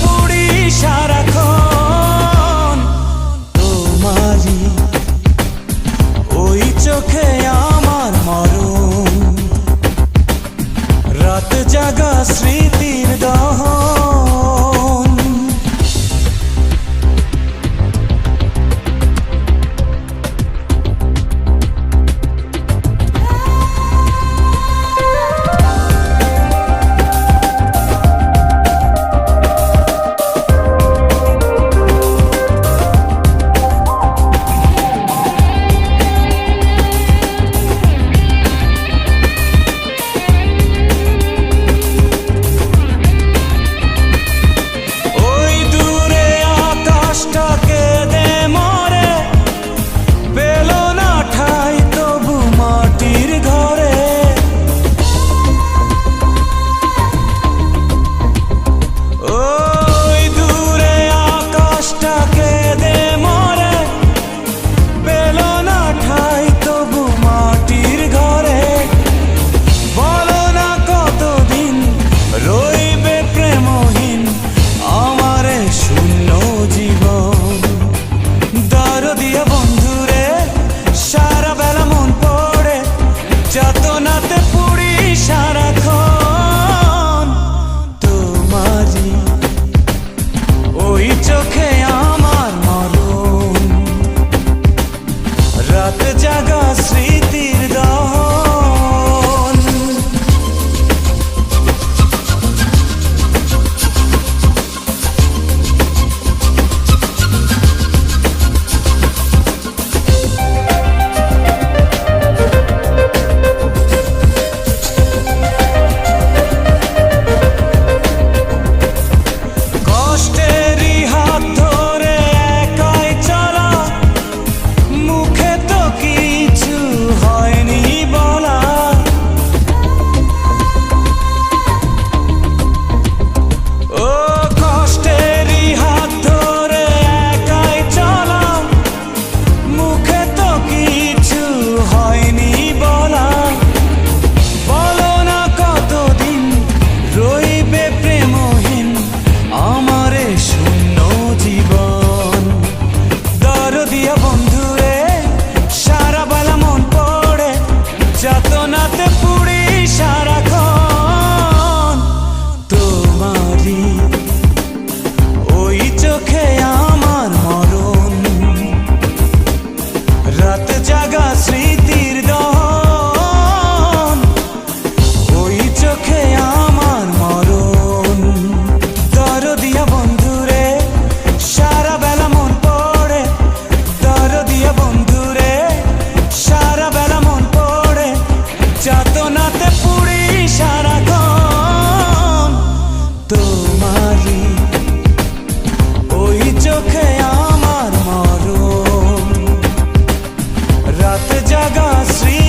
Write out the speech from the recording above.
পুড়ি সারাক্ষণ তোমারই ওই চোখে আমার মরণ, রাত জাগা স্মৃতির দহন। চোখে আমার মরণ, রাত জাগা স্মৃতির দহন। ওই চোখে আমার মরণ, রাত জাগা স্মৃতির দহন। ওই চোখে আমার মরণ, দরদিয়া বন্ধুরে সারা বেলা মন পড়ে, দরদিয়া বন্ধুরে সারা বেলা মন পড়ে, যাতনাতে পুড়ি সারাক্ষণ তোমারই ওই চোখে আমার মরণ, রাত জাগা শ্রী